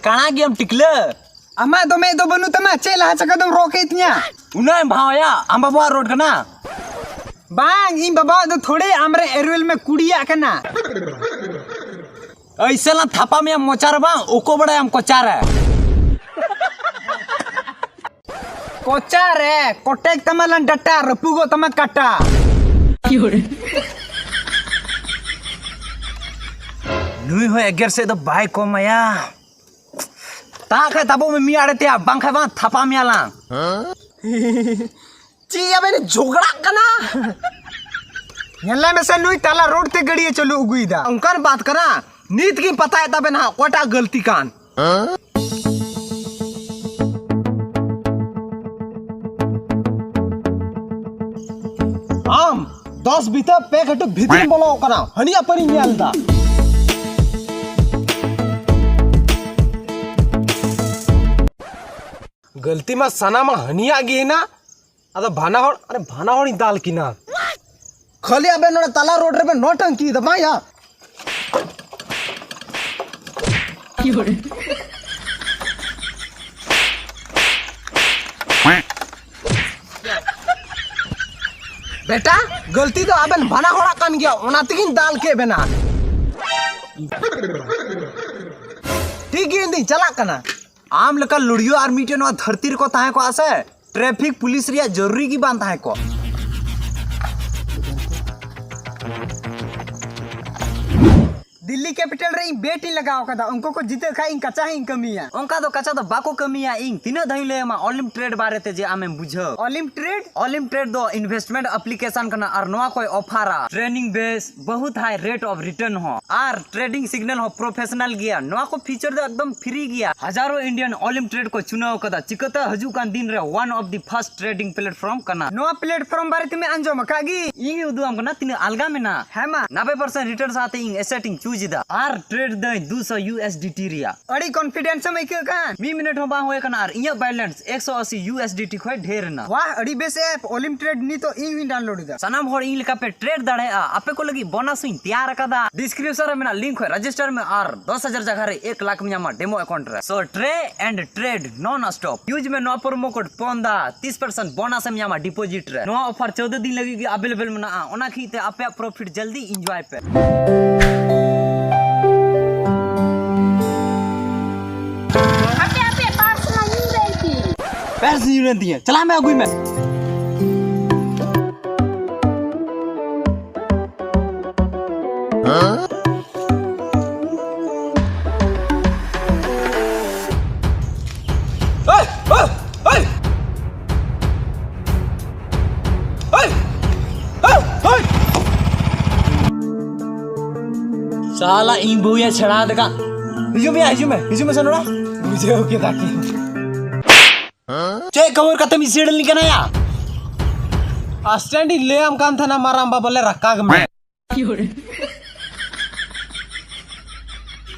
कणा गेम टिकले अमा दो मैं दो बनु तमा चेला चकदम रोके इतnya उन्हें भावया हम बाबा रोड कना बांग इन बाबा दो थोड़े हमरे एरवेल में कुड़िया कना ऐसे ला थापा में मोचार बा ओको बड़ा हम कोचार है कोचार है कोटेक तमलन डट्टा रपुगो तम काटा नुई हो एगर से तो बाय को मया ताखे तबो में मियाड़े ते बांखे बा थापा में आला ची अबे झगड़ा कना यल्ला में से नुई ताला रोड ते गड़िए चलो उगुईदा अंकर बात करा नीत की पता है तबे ना कोटा गलती कान आम 10 बीता पैक हटो भीतर बोलो कना हनिया परी मियालदा गलती में सना में हनिया गे ना अदा भाना होड़ अरे भाना होड़ी दाल की ना खाली अबे नोड़ा तला रोड रे पे नोटंकी दबा या बेटा गलती तो अबे भाना होड़ा कन गया ओना तिगिन दाल के बेना ठीक है इंदी चला कना आम लका लुड़ियो और मीटे नो धरती को ताहे को आसे ट्रैफिक पुलिस रिया जरूरी की बात है को दिल्ली कैपिटल रे बेटी लगाओ कदा उनको को जीते खाई कचा ही कमिया उनका तो कचा तो बाको कमिया इंग तीन धइले मा ओलिम ट्रेड बारे ते जे आमे बुझो ओलिम ट्रेड दो इन्वेस्टमेंट एप्लीकेशन कना और नवा कोई ऑफर आ ट्रेनिंग बेस बहुत हाई रेट ऑफ रिटर्न हो और ट्रेडिंग सिग्नल हो प्रोफेशनल गिया नवा को फीचर दो एकदम फ्री गिया हजारों इंडियन ओलिम ट्रेड को चुनाव कदा चिकता हजू कान दिन रे one of the first trading platform कना नवा प्लेटफॉर्म बारे तुमे अंजो मकागी इंग उदुम कना तीन अलगा में ना है मा 90% रिटर्न साथे इंग एसेटिंग चूजिदा आर ट्रेड द 200 USDT रिया अड़ी कॉन्फिडेंस में के का मी मिनट हो बा होए कना और इया बैलेंस 180 USDT खोय ढेर ना वाह अड़ी बेस ऐप ओलिम ट्रेड नी तो इंग विन डाउनलोड दा सनाम होड़ इंग लेका पे ट्रेड दाड़े आ आपे को लगी बोनस इन तैयार कदा डिस्क्रिप्शन में लिंक है रजिस्टर में और 10,000 जगह रे 1 लाख में मा डेमो अकाउंट रे सो ट्रे and trade non stop use में नो प्रोमो कोड पोंदा 30% बोनस में मा डिपॉजिट रे नो ऑफर 14 दिन लगी अवेलेबल में ना ओना खीते आपे प्रॉफिट जल्दी एंजॉय पे पैसे नहीं रहती है चला मैं अगुई में साला इन बुया छड़ा देगा हिजू में सुनो ना मुझे ओके ताकि चेक कवर कतम सीडल निकना या स्टैंडिंग ले हम काम था ना माराम बाबले रक्का में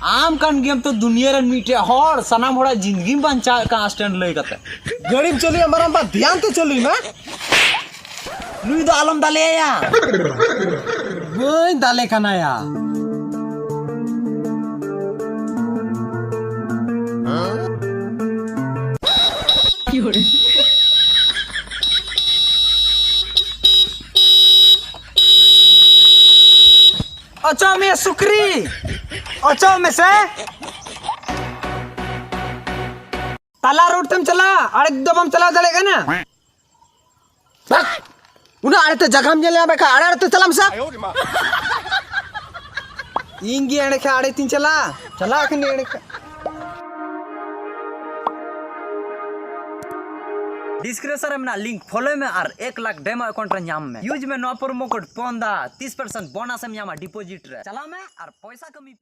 आम कान गेम तो दुनिया रे मीटे हर सनाम होड़ा जिंदगी में बंचा का स्टैंड ले कते गरीब चली हमारा बात ध्यान तो चली ना नुई तो आलम दाले या वही दाले कना या अच्छा में सुकरी अच्छा में से ताला रोड तुम चला अरे एकदम हम चला चलेगा ना उन्हें अरे तो जगह में चले बैठा अरे तो चला मसा इंगी अड़े के अड़े तीन चला चला के नहीं अड़े डिस्क्रिप्शन में ना लिंक फॉलो में और 1 लाख डेमो अकाउंट रे नाम में यूज में नो प्रोमो कोड पोंदा 30% बोनस में यामा डिपॉजिट रे चला में और पैसा कमी